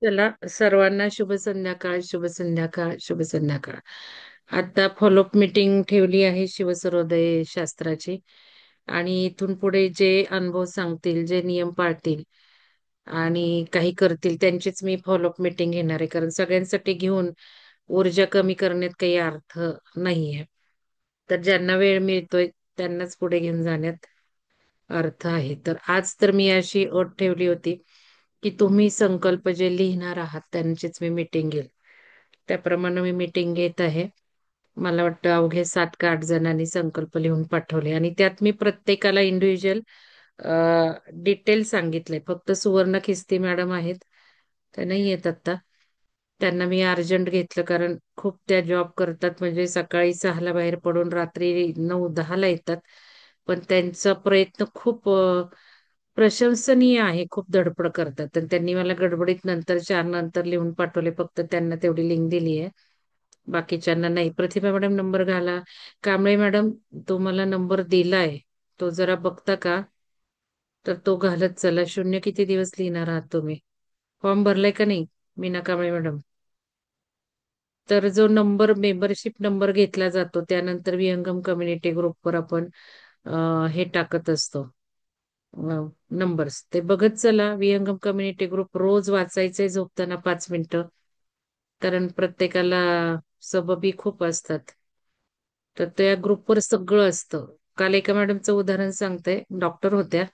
चला सर्वांना शुभ संध्याकाळ, शुभ संध्याकाळ, शुभ संध्याकाळ. आता फॉलोअप मीटिंग ठेवली आहे शिवसर्वोदय शास्त्राची आणि इथून पुढे जे अनुभव सांगतील, जे नियम पाळतील आणि काही करतील त्यांचीच मी फॉलोअप मीटिंग घेणार आहे. कारण सगळ्यांसाठी घेऊन ऊर्जा कमी करण्यात काही अर्थ नाहीये. तर ज्यांना वेळ मिळतोय त्यांनाच पुढे घेऊन जाण्यात अर्थ आहे. तर आज तर मी अशी अट ठेवली होती की तुम्ही संकल्प जे लिहिणार आहात त्यांचीच मी मीटिंग घेईल. त्याप्रमाणे मी मीटिंग घेत आहे. मला वाटतं अवघे 7 का 8 जणांनी संकल्प लिहून पाठवले आणि त्यात मी प्रत्येकाला इंडिव्हिज्युअल डिटेल सांगितलंय. फक्त सुवर्ण खिस्ती मॅडम आहेत, त्या नाही येत आता. त्यांना मी अर्जंट घेतलं कारण खूप त्या जॉब करतात, म्हणजे सकाळी 6ला बाहेर पडून रात्री 9-10ला येतात. पण त्यांचा प्रयत्न खूप प्रशंसनीय आहे. खूप धडपड करतात. तर त्यांनी मला गडबडीत नंतर 4 नंतर लिहून पाठवले. फक्त त्यांना तेवढी लिंक दिली आहे. बाकीच्यांना नाही. प्रतिभा मॅडम नंबर घाला. कांबळे मॅडम तो मला नंबर दिलाय. तो जरा बघता का? तर तो घालत चला. शून्य किती दिवस लिहिणार आहात तुम्ही? फॉर्म भरलाय का नाही? मीना कांबळे मॅडम. तर जो नंबर मेंबरशिप नंबर घेतला जातो त्यानंतर विहंगम कम्युनिटी ग्रुपवर आपण हे टाकत असतो नंबर्स. ते बघत चला. विहंगम कम्युनिटी ग्रुप रोज वाचायचंय झोपताना 5 मिनिटं. कारण प्रत्येकाला सबबी खूप असतात. तर त्या ग्रुपवर सगळं असतं. काल एका मॅडमचं उदाहरण सांगते. डॉक्टर होत्या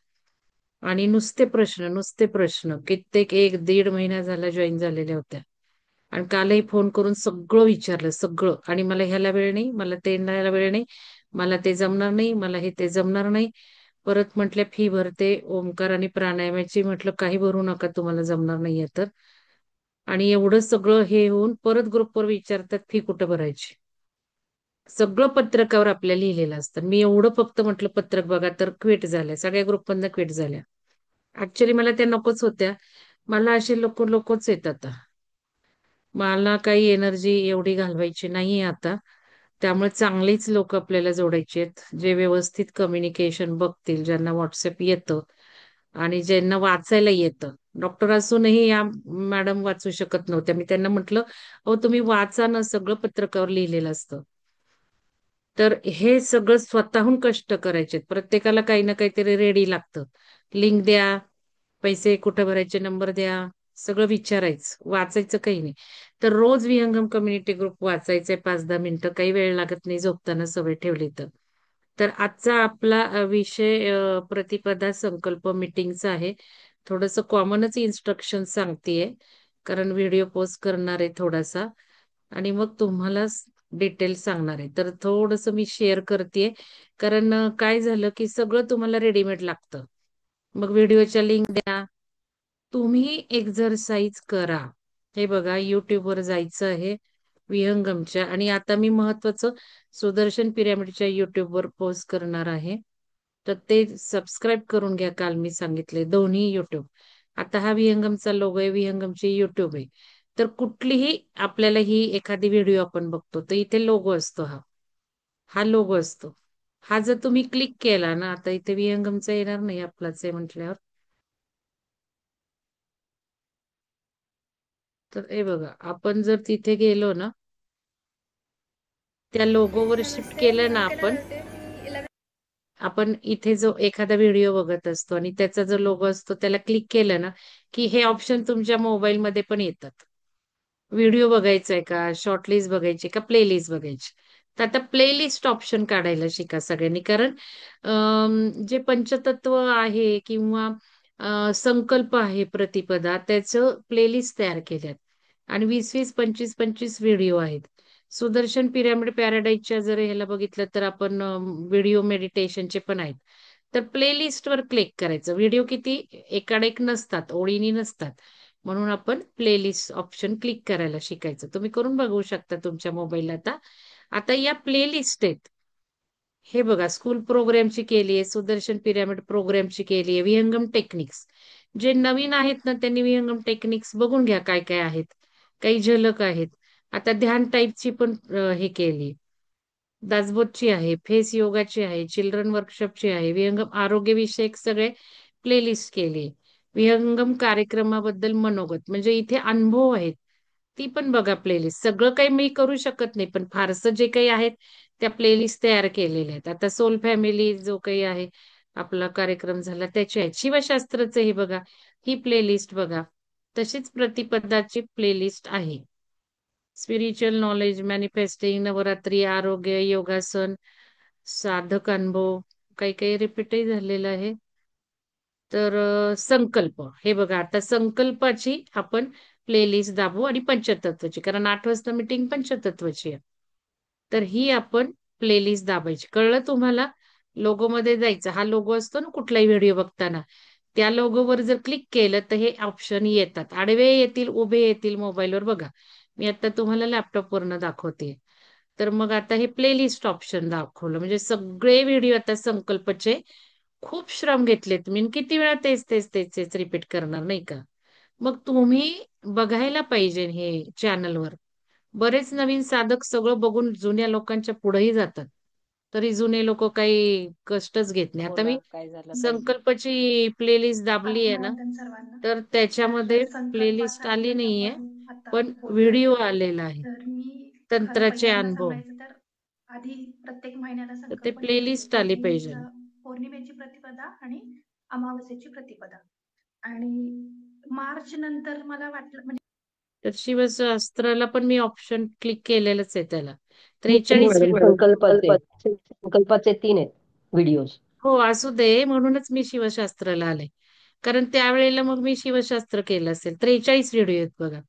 आणि नुसते प्रश्न, नुसते प्रश्न. कित्येक 1-1.5 महिना झाला जॉईन झालेल्या होत्या. आणि कालही फोन करून सगळं विचारलं, सगळं. आणि मला ह्याला वेळ नाही, मला ते न्यायला वेळ नाही, मला ते जमणार नाही, मला हे ते जमणार नाही. परत म्हटल्या फी भरते ओंकार आणि प्राणायामाची. म्हटलं काही भरू नका तुम्हाला जमणार नाहीये तर. आणि एवढं सगळं हे होऊन परत ग्रुपवर विचारतात फी कुठं भरायची. सगळं पत्रकावर आपल्या लिहिलेलं असतं. मी एवढं फक्त म्हटलं पत्रक बघा तर क्विट झाल्या. सगळ्या ग्रुपमधनं क्विट झाल्या. ऍक्च्युली मला त्या नकोच होत्या. मला असे लोक लोकच येत आता. मला काही एनर्जी एवढी घालवायची नाहीये आता. त्यामुळे चांगलीच लोक आपल्याला जोडायची आहेत, जे व्यवस्थित कम्युनिकेशन बघतील, ज्यांना व्हॉट्सअप येतं आणि ज्यांना वाचायला येतं. डॉक्टर असूनही या मॅडम वाचू शकत नव्हत्या. मी त्यांना म्हटलं, अहो तुम्ही वाचा ना, सगळं पत्रकावर लिहिलेलं असतं. तर हे सगळं स्वतःहून कष्ट करायचे. प्रत्येकाला काही ना काहीतरी रेडी लागतं. लिंक द्या, पैसे कुठे भरायचे, नंबर द्या, सगळं विचारायचं, वाचायचं काही नाही. तर रोज विहंगम कम्युनिटी ग्रुप वाचायचंय 5-10 मिनिटं. काही वेळ लागत नाही झोपताना सवय ठेवली तर. तर आजचा आपला विषय प्रतिपदा संकल्प मीटिंगचा आहे. थोडंसं कॉमनच इन्स्ट्रक्शन सांगतेय कारण व्हिडिओ पोस्ट करणार आहे थोडासा आणि मग तुम्हाला डिटेल्स सांगणार आहे. तर थोडंसं मी शेअर करतेय कारण काय झालं की सगळं तुम्हाला रेडीमेड लागतं. मग व्हिडिओच्या लिंक द्या, तुम्ही एक्झरसाइज करा. हे बघा युट्यूबवर जायचं आहे विहंगमच्या. आणि आता मी महत्वाचं सुदर्शन पिरॅमिडच्या युट्यूबवर पोस्ट करणार आहे. तर ते सबस्क्राईब करून घ्या. काल मी सांगितले दोन्ही युट्यूब. आता हा विहंगमचा लोगो आहे, विहंगमची युट्यूब आहे. तर कुठलीही आपल्याला ही एखादी व्हिडिओ आपण बघतो तर इथे लोगो असतो. हा हा लोगो असतो. हा जर तुम्ही क्लिक केला ना, आता इथे विहंगमचा येणार नाही आपलाच आहे म्हटल्यावर. तर हे बघा आपण जर तिथे गेलो ना, त्या लोगोवर शिफ्ट केलं ना आपण. आपण इथे जो एखादा व्हिडिओ बघत असतो आणि त्याचा जो लोगो असतो त्याला क्लिक केलं ना, की हे ऑप्शन तुमच्या मोबाईलमध्ये पण येतात. व्हिडिओ बघायचा का, शॉर्टलिस्ट बघायची का, प्लेलिस्ट बघायची. तर आता प्लेलिस्ट ऑप्शन काढायला शिका सगळ्यांनी. कारण जे पंचतत्व आहे किंवा संकल्प आहे प्रतिपदा, त्याचं प्लेलिस्ट तयार केल्यात आणि 20-20, 25-25 व्हिडिओ आहेत. सुदर्शन पिरॅमिड पॅराडाईजच्या जर ह्याला बघितलं तर आपण व्हिडिओ मेडिटेशनचे पण आहेत. तर प्लेलिस्टवर क्लिक करायचं. व्हिडिओ किती एकाडेक नसतात, ओळीनी नसतात. म्हणून आपण प्लेलिस्ट ऑप्शन क्लिक करायला शिकायचं. तुम्ही करून बघू शकता तुमच्या मोबाईलला. आता आता या प्लेलिस्ट आहेत. हे बघा स्कूल प्रोग्रामची केली आहे, सुदर्शन पिरॅमिड प्रोग्रामची केली आहे, विहंगम टेक्निक्स. जे नवीन आहेत ना त्यांनी विहंगम टेक्निक्स बघून घ्या काय काय आहेत. काही झलक आहेत. आता ध्यान टाईपची पण हे केली. दासबोधची आहे, फेस योगाची आहे, चिल्ड्रन वर्कशॉपची आहे, विहंगम आरोग्यविषयक सगळे प्लेलिस्ट केली. विहंगम कार्यक्रमाबद्दल मनोगत म्हणजे इथे अनुभव आहेत. ती पण बघा प्लेलिस्ट. सगळं काही मी करू शकत नाही, पण फारसं जे काही आहेत त्या प्लेलिस्ट तयार केलेल्या आहेत. आता सोल फॅमिली जो काही आहे आपला कार्यक्रम झाला त्याचे आहेत. शिवशास्त्रचं हे बघा, ही प्लेलिस्ट बघा. तशीच प्रतिपदाची प्लेलिस्ट आहे. स्पिरिच्युअल नॉलेज, मॅनिफेस्टिंग, नवरात्री, आरोग्य, योगासन, साधक अनुभव, काही काही रिपीटही झालेलं आहे. तर संकल्प, हे बघा आता संकल्पाची आपण प्लेलिस्ट दाबू आणि पंचतत्वाची, कारण 8 वाजता मीटिंग पंचतत्वाची आहे. तर ही आपण प्लेलिस्ट दाबायची. कळलं तुम्हाला? लोगो मध्ये जायचं. हा लोगो असतो ना कुठलाही व्हिडिओ बघताना, त्या लोगोवर जर क्लिक केलं तर हे ऑप्शन येतात. आडवे येतील, उभे येतील. मोबाईलवर बघा, मी आता तुम्हाला लॅपटॉपवरनं दाखवते. तर मग आता हे प्लेलिस्ट ऑप्शन दाखवलं म्हणजे सगळे व्हिडिओ आता संकल्पचे. खूप श्रम घेतलेत मी. किती वेळा तेच तेच तेच तेच रिपीट करणार नाही का? मग तुम्ही बघायला पाहिजे हे चॅनलवर. बरेच नवीन साधक सगळं बघून जुन्या लोकांच्या पुढेही जातात. तरी जुने लोक काही कष्टच घेत नाही. आता बोला मी काय झालं ताई? संकल्पाची प्लेलिस्ट दाबली आहे ना, अभिवादन सर्वांना. तर तर त्याच्यामध्ये प्लेलिस्ट आली संकल्पासाठीच नाहीये, आपण आता पण बोलूयात. व्हिडिओ आलेला आहे. तर मी खरं तंत्राचे पहिल्यांदा अनुभव. सांगायचं तर आधी प्रत्येक महिन्याला तर ते संकल्प लिहित होते. प्लेलिस्ट आली पाहिजे. पौर्णिमेची प्रतिपदा आणि अमावस्येची प्रतिपदा. आणि मार्च नंतर मला वाटलं म्हणजे तर शिवशास्त्राला पण मी ऑप्शन क्लिक केलेलंच आहे त्याला. नाही 43 मॅडम, व्हिडिओ. संकल्पाचे 3 आहेत व्हिडिओज. हो असू दे, म्हणूनच मी शिवशास्त्राला आले. कारण त्यावेळेला मग मी शिवशास्त्र केलं असेल. 43 व्हिडिओ आहेत बघा.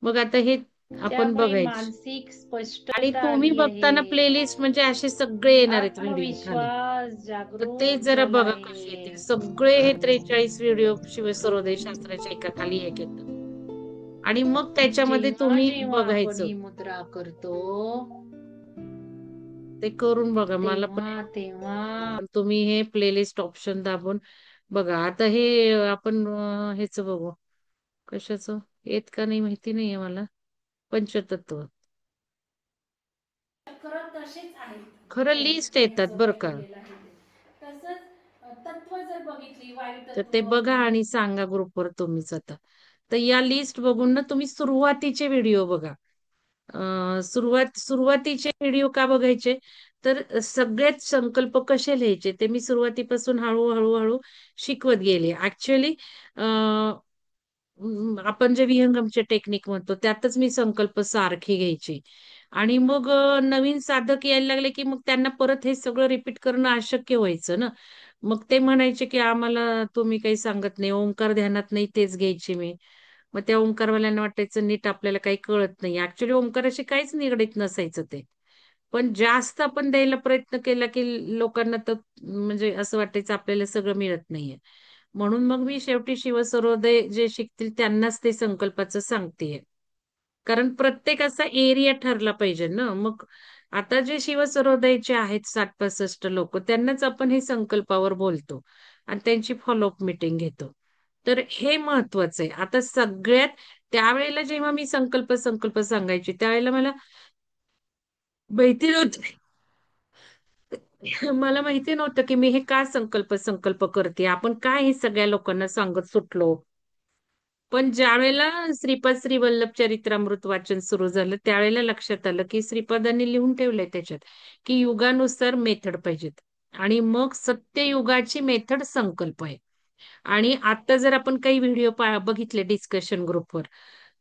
मग आता हे आपण त्यामुळे बघायचे. मानसिक आणि स्पष्टता तुम्ही आली बघताना आहे. प्लेलिस्ट म्हणजे असे सगळे येणार आहेत व्हिडिओ खाली. आत्मविश्वास तर ते जागृत जरा झाला बघा कसे येतील. आहे. सगळे हे 43 व्हिडिओ शिवसर्वोदय शास्त्राच्या एका खाली एक येतं. आणि मग त्याच्यामध्ये जेव्हा तुम्ही जेव्हा आपण बघायचं. ही मुद्रा करतो, ते करून बघा. मला पण तेव्हा तेव्हा तुम्ही हे प्लेलिस्ट ऑप्शन दाबून बघा. आता हे आपण ह्याच बघू. कशाचं येत का नाही माहिती नाहीये मला. पंचतत्व. खरं तसेच आहेत. खरं लिस्ट येतात याचं बरं काय का. दिलेलं आहे ते. तसंच तत्व जर बघितली, वायू तर तत्व, ते बघा आणि सांगा ग्रुपवर तुम्हीच आता. तर या लिस्ट बघून ना तुम्ही सुरुवातीचे व्हिडिओ बघा. सुरुवातीचे व्हिडिओ का बघायचे? तर सगळेच संकल्प कसे लिहायचे ते मी सुरुवातीपासून हळूहळू हळू शिकवत गेले. ऍक्च्युअली आपण जे विहंगमचे टेक्निक म्हणतो त्यातच मी संकल्प सारखी घ्यायची. आणि मग नवीन साधक यायला लागले की मग त्यांना परत हे सगळं रिपीट करणं अशक्य व्हायचं ना. मग ते म्हणायचे की आम्हाला तुम्ही काही सांगत नाही, ओंकार ध्यानात नाही तेच घ्यायचे मी. मग त्या ओंकारवाल्यांना वाटायचं नीट आपल्याला काही कळत नाही. ऍक्च्युअली ओंकाराशी काहीच निगडीत नसायचं ते. पण जास्त आपण द्यायला प्रयत्न केला की लोकांना तर म्हणजे असं वाटायचं आपल्याला सगळं मिळत नाहीये. म्हणून मग मी शेवटी शिवसर्वोदय जे शिकतील त्यांनाच ते संकल्पाचं सांगतेय. कारण प्रत्येकाचा एरिया ठरला पाहिजे ना. मग आता जे शिवसर्वोदयचे आहेत 60-65 लोक, त्यांनाच आपण हे संकल्पावर बोलतो आणि त्यांची फॉलोअप मिटिंग घेतो. तर हे महत्वाचं आहे. आता सगळ्यात त्यावेळेला जेव्हा मी संकल्प संकल्प सांगायची त्यावेळेला मला माहिती नव्हतं. मला माहिती नव्हतं की मी हे का संकल्प संकल्प करते. आपण काय हे सगळ्या लोकांना सांगत सुटलो. पण ज्या वेळेला श्रीपाद श्री वल्लभ चरित्रामृत वाचन सुरू झालं त्यावेळेला लक्षात आलं की श्रीपादांनी लिहून ठेवलंय त्याच्यात की युगानुसार मेथड पाहिजेत. आणि मग सत्ययुगाची मेथड संकल्प आहे. आणि आता जर आपण काही व्हिडिओ बघितले डिस्कशन ग्रुपवर,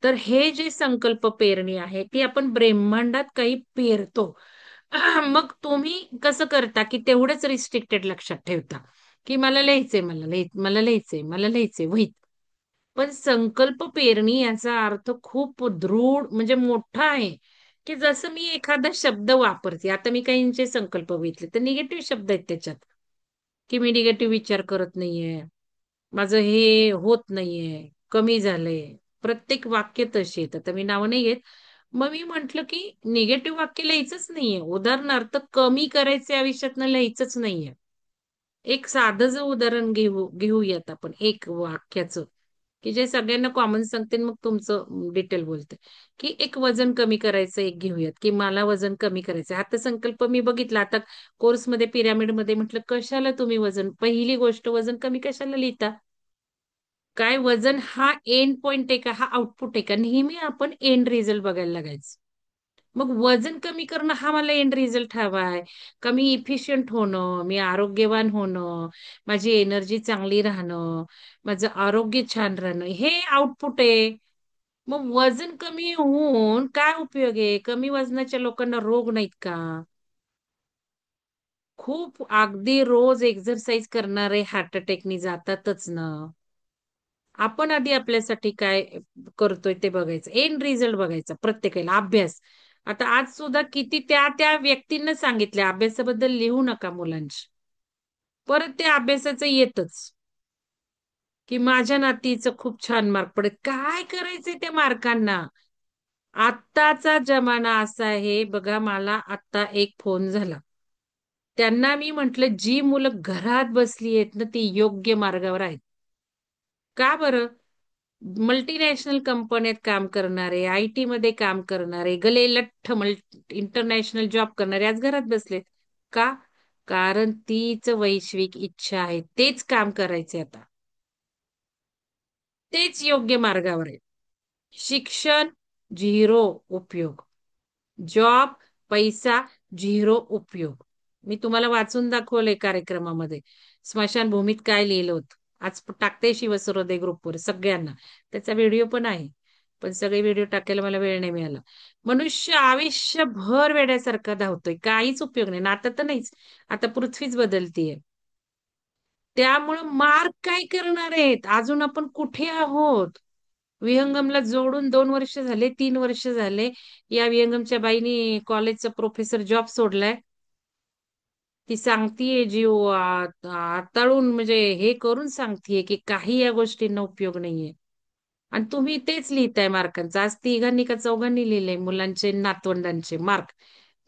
तर हे जे संकल्प पेरणी आहे ती आपण ब्रह्मांडात काही पेरतो. मग तुम्ही कसं करता की तेवढंच रिस्ट्रिक्टेड लक्षात ठेवता की मला लिहायचंय, मला लिहायचंय, मला लिहायचंय वहीत. पण संकल्प पेरणी याचा अर्थ खूप दृढ म्हणजे मोठा आहे. की जसं मी एखादा शब्द वापरते, आता मी काहींचे संकल्प बघितले तर निगेटिव्ह शब्द आहेत त्याच्यात. की मी निगेटिव्ह विचार करत नाहीये, माझं हे होत नाहीये, कमी झालंय. प्रत्येक वाक्य तशी येतं. तर मी नावं नाही घेत. मग मी म्हंटल की निगेटिव्ह वाक्य लिहायचंच नाहीये. उदाहरणार्थ कमी करायचे आयुष्यातनं लिहायचंच नाहीये. एक साधं जर उदाहरण घेऊयात आपण एक वाक्याचं, की जे सगळ्यांना कॉमन सांगते मग तुमचं डिटेल बोलते. की एक वजन कमी करायचं एक घेऊयात, की मला वजन कमी करायचं. आता संकल्प मी बघितला आता कोर्समध्ये पिरामिडमध्ये म्हटलं कशाला तुम्ही वजन, पहिली गोष्ट वजन कमी कशाला लिहिता? काय वजन हा एंड पॉइंट आहे का, हा आउटपुट आहे का? नेहमी आपण एंड रिझल्ट बघायला लागायचं. मग वजन कमी करणं हा मला एंड रिझल्ट हवा आहे का, मी इफिशियंट होणं, मी आरोग्यवान होणं, माझी एनर्जी चांगली राहणं, माझं आरोग्य छान राहणं, हे आउटपुट आहे. मग वजन कमी होऊन काय उपयोग आहे? कमी वजनाच्या लोकांना रोग नाहीत का? खूप अगदी रोज एक्सरसाइज करणारे हार्ट अटॅकनी जातातच ना. आपण आधी आपल्यासाठी काय करतोय ते बघायचं, एंड रिझल्ट बघायचा प्रत्येकाला. अभ्यास आता आज सुद्धा किती त्या त्या व्यक्तींना सांगितले अभ्यासाबद्दल लिहू नका मुलांची, परत ते अभ्यासाचं येतच की माझ्या नातीचं खूप छान मार्क पडेल. काय करायचंय त्या मार्कांना? आत्ताचा जमाना असा आहे बघा. मला आत्ता एक फोन झाला, त्यांना मी म्हंटल जी मुलं घरात बसली आहेत ना ती योग्य मार्गावर आहेत. का बरं? मल्टीनॅशनल कंपन्यात काम करणारे, आयटी मध्ये काम करणारे, गले लठ्ठ इंटरनॅशनल जॉब करणारे आज घरात बसलेत. का? कारण तीच वैश्विक इच्छा आहे, तेच काम करायचे आता, तेच योग्य मार्गावर आहे. शिक्षण झिरो उपयोग, जॉब पैसा झिरो उपयोग. मी तुम्हाला वाचून दाखवलंय कार्यक्रमामध्ये, स्मशानभूमीत काय लिहिलं होतं. आज टाकते शिवसुरोदय ग्रुपवर सगळ्यांना, त्याचा व्हिडिओ पण आहे. पण सगळे व्हिडिओ टाकायला मला वेळ नाही मिळाला. मनुष्य आयुष्यभर वेड्यासारखा धावतोय, काहीच उपयोग नाही. नातं तर नाहीच, आता पृथ्वीच बदलतीये. त्यामुळं मार्क काय करणार आहेत? अजून आपण कुठे आहोत? विहंगमला जोडून 2 वर्ष झाले, 3 वर्ष झाले. या विहंगमच्या बाईनी कॉलेजचा प्रोफेसर जॉब सोडलाय. ती सांगतीये जीव आताळून, म्हणजे हे करून सांगतीये की काही या गोष्टींना उपयोग नाहीये. आणि तुम्ही तेच लिहिताय मार्कांचं. आज तिघांनी का चौघांनी लिहिलंय मुलांचे नातवंडांचे मार्क.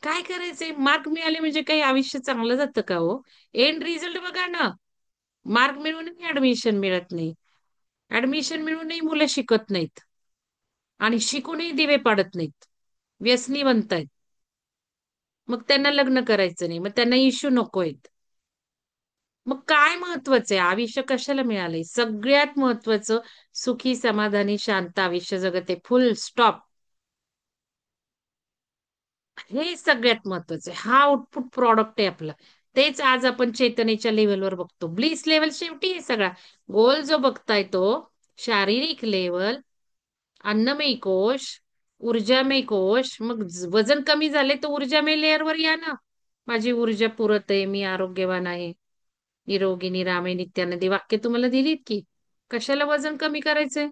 काय करायचंय? मार्क मिळाले म्हणजे काही आयुष्य चांगलं जातं का हो? एंड रिझल्ट बघा ना. मार्क मिळूनही ऍडमिशन मिळत नाही, ऍडमिशन मिळूनही मुलं शिकत नाहीत, आणि शिकूनही दिवे पाडत नाहीत, व्यसनी बनतायत. मग त्यांना लग्न करायचं नाही, मग त्यांना इश्यू नकोयत. मग काय महत्वाचं आहे? आयुष्य कशाला मिळालंय? सगळ्यात महत्वाचं सुखी समाधानी शांत आयुष्य जगते, फुल स्टॉप. हे सगळ्यात महत्वाचं आहे. हा आउटपुट प्रॉडक्ट आहे आपला. तेच आज आपण चेतनेच्या लेव्हलवर बघतो. ब्लिस लेवल शेवटी आहे सगळा गोल जो बघताय तो. शारीरिक लेवल, अन्नमय कोश, ऊर्जामय कोश. मग वजन कमी झाले तर ऊर्जामय लेअरवर या ना. माझी ऊर्जा पुरत आहे, मी आरोग्यवान आहे, निरोगी निरामय नित्यानंदी वाक्य तुम्हाला दिलीत की. कशाला वजन कमी करायचंय?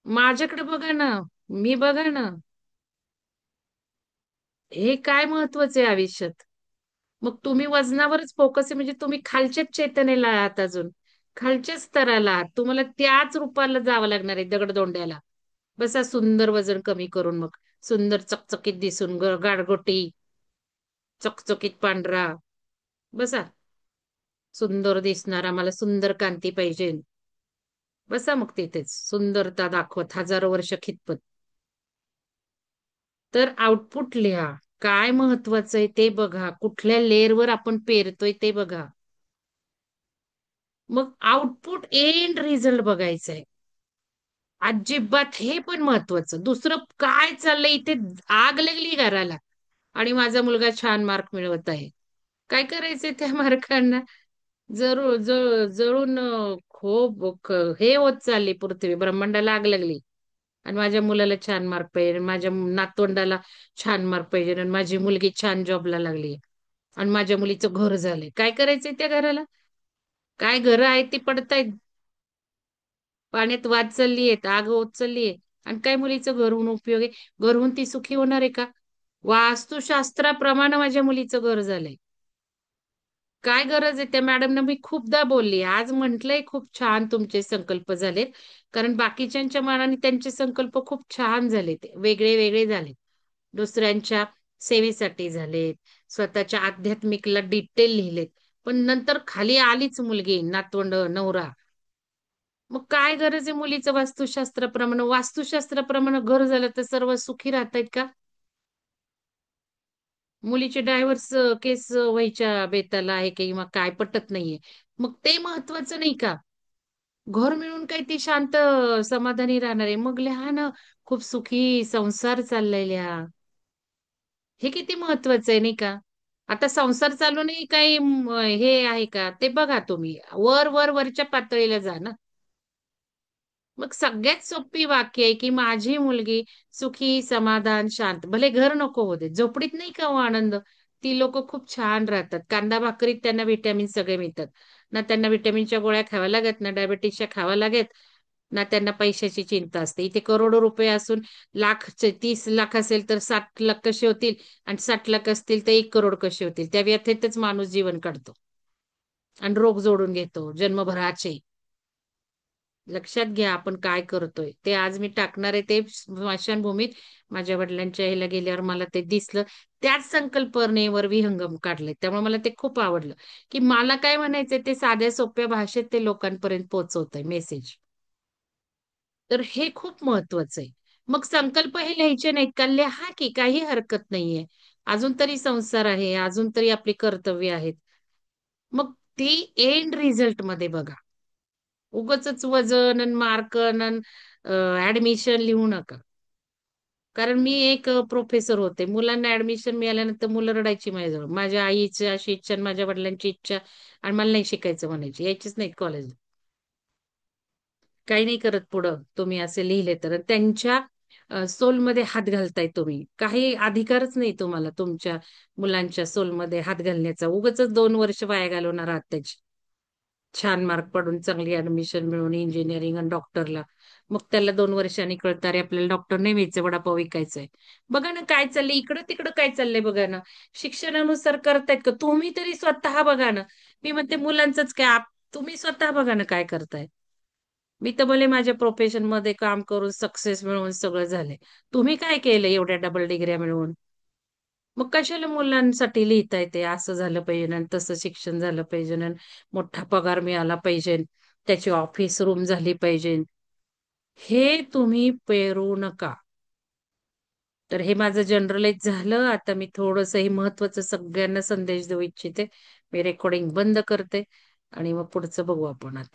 माझ्याकडे बघा ना, मी बघा ना, हे काय महत्वाचं आहे आयुष्यात. मग तुम्ही वजनावरच फोकस आहे म्हणजे तुम्ही खालच्याच चेतनेला आहात, अजून खालच्याच स्तराला आहात. तुम्हाला त्याच रूपाला जावं लागणार आहे, दगडदोंड्याला. बसा सुंदर वजन कमी करून, मग सुंदर चकचकीत दिसून, गाडगोटी, चकचकीत पांढरा. बसा सुंदर दिसणार, आम्हाला सुंदर कांती पाहिजे. बसा मग तिथेच सुंदरता दाखवत हजारो वर्ष खितपत. तर आउटपुट लिहा, काय महत्वाचं आहे ते बघा, कुठल्या लेअरवर आपण पेरतोय ते बघा. मग आउटपुट एंड रिझल्ट बघायचंय अजिबात. हे पण महत्वाचं. दुसरं काय चाललंय इथे? आग लागली घराला आणि माझा मुलगा छान मार्क मिळवत आहे. काय करायचंय त्या मार्कांना? जळून खूप हे होत चालली पृथ्वी, ब्रह्मांडाला आग लागली. आणि माझ्या मुलाला छान मार्क पाहिजे, माझ्या नातवंडाला छान मार्क पाहिजे, आणि माझी मुलगी छान जॉबला लागली, आणि माझ्या मुलीचं घर झालंय. काय करायचंय त्या घराला? काय घरं आहेत ती पडतायत, पाण्यात वाद चाललीये, आग होत चाललीये. आणि काय मुलीचं घर होऊन उपयोग आहे? घर होऊन ती सुखी होणार आहे का? वास्तुशास्त्राप्रमाणे माझ्या मुलीचं घर झालंय. काय गरज आहे? त्या मॅडमना मी खूपदा बोलली, आज म्हटलंय खूप छान तुमचे संकल्प झालेत. कारण बाकीच्यांच्या मनाने त्यांचे संकल्प खूप छान झालेत, वेगळे वेगळे झालेत. दुसऱ्यांच्या सेवेसाठी झालेत, स्वतःच्या आध्यात्मिकला डिटेल लिहिलेत. पण नंतर खाली आलीच मुलगी, नातवंड, नवरा. मग काय गरज आहे मुलीचं वास्तुशास्त्राप्रमाणे? वास्तुशास्त्राप्रमाणे घर झालं तर सर्व सुखी राहतायत का? मुलीचे डायव्हर्स केस व्हायच्या बेताला आहे किंवा काय, पटत नाहीये. मग ते महत्वाचं नाही का? घर मिळून काही ती शांत समाधानी राहणार आहे? मग लिहा ना, खूप सुखी संसार चाललाय लिहा. हे किती महत्वाचं आहे नाही का? आता संसार चालूनही काही हे आहे का ते बघा तुम्ही. वरच्या पातळीला जा ना. मग सगळ्यात सोपी वाक्य आहे की माझी मुलगी सुखी, समाधान, शांत. भले घर नको होते, झोपडीत नाही का हो आनंद? ती लोक खूप छान राहतात. कांदा भाकरीत त्यांना विटॅमिन सगळे मिळतात. ना त्यांना विटॅमिनच्या गोळ्या खाव्या लागत, ना डायबेटिसच्या खाव्या लागत, ना त्यांना पैशाची चिंता असते. इथे करोडो रुपये असून 30 लाख असेल तर 60 लाख कसे होतील, आणि 60 लाख असतील तर 1 करोड कसे होतील? त्या व्यथेतच माणूस जीवन काढतो आणि रोग जोडून घेतो जन्मभराचे. लक्षात घ्या आपण काय करतोय ते. आज मी टाकणार आहे ते स्मशानभूमीत. माझ्या वडिलांच्या ह्याला गेल्यावर मला ते दिसलं. त्याच संकल्पनेवर विहंगम काढले. त्यामुळे मला ते खूप आवडलं की मला काय म्हणायचंय ते साध्या सोप्या भाषेत ते लोकांपर्यंत पोहोचवतंय मेसेज. तर हे खूप महत्वाचं आहे. मग संकल्प हे लिहायचे नाहीत का? लिहा की, काही हरकत नाहीये. अजून तरी संसार आहे, अजून तरी आपली कर्तव्य आहेत. मग ती एंड रिझल्ट मध्ये बघा. उगच वजन आणि मार्क ऍडमिशन लिहू नका. कारण मी एक प्रोफेसर होते. मुलांना ऍडमिशन मिळाल्यानंतर मुलं रडायची माझ्याजवळ. माझ्या आईची अशी इच्छा आणि माझ्या वडिलांची इच्छा, आणि मला नाही शिकायचं म्हणायची, यायचीच नाही कॉलेजला. काही नाही करत पुढं तुम्ही असे लिहिले तर. त्यांच्या सोलमध्ये हात घालताय तुम्ही. काही अधिकारच नाही तुम्हाला तुमच्या मुलांच्या सोलमध्ये हात घालण्याचा. उगाच 2 वर्ष वाया घालवणार आहात त्याची. छान मार्क पडून चांगली ऍडमिशन मिळून इंजिनिअरिंग आणि डॉक्टरला. मग त्याला 2 वर्षांनी कळतं अरे आपल्याला डॉक्टर नाही व्हायचं, वडापाव विकायचंय. बघा ना काय चाललंय, इकडं तिकडं काय चाललंय बघा ना. शिक्षणानुसार करतायत का? तुम्ही तरी स्वतः बघा ना. मी म्हणते मुलांचंच काय, तुम्ही स्वतः बघा ना काय करताय. मी तर भले माझ्या प्रोफेशन मध्ये काम करून सक्सेस मिळवून सगळं झालंय. तुम्ही काय केलं एवढ्या डबल डिग्र्या मिळवून? मग कशाला मुलांसाठी लिहिताय ते असं झालं पाहिजे आणि तसं शिक्षण झालं पाहिजे आणि मोठा पगार मिळाला पाहिजे, त्याची ऑफिस रूम झाली पाहिजे? हे तुम्ही पेरू नका. तर हे माझं जनरलाइज झालं. आता मी थोडंसं हे महत्वाचं सगळ्यांना संदेश देऊ इच्छिते. मी रेकॉर्डिंग बंद करते आणि मग पुढचं बघू आपण आता.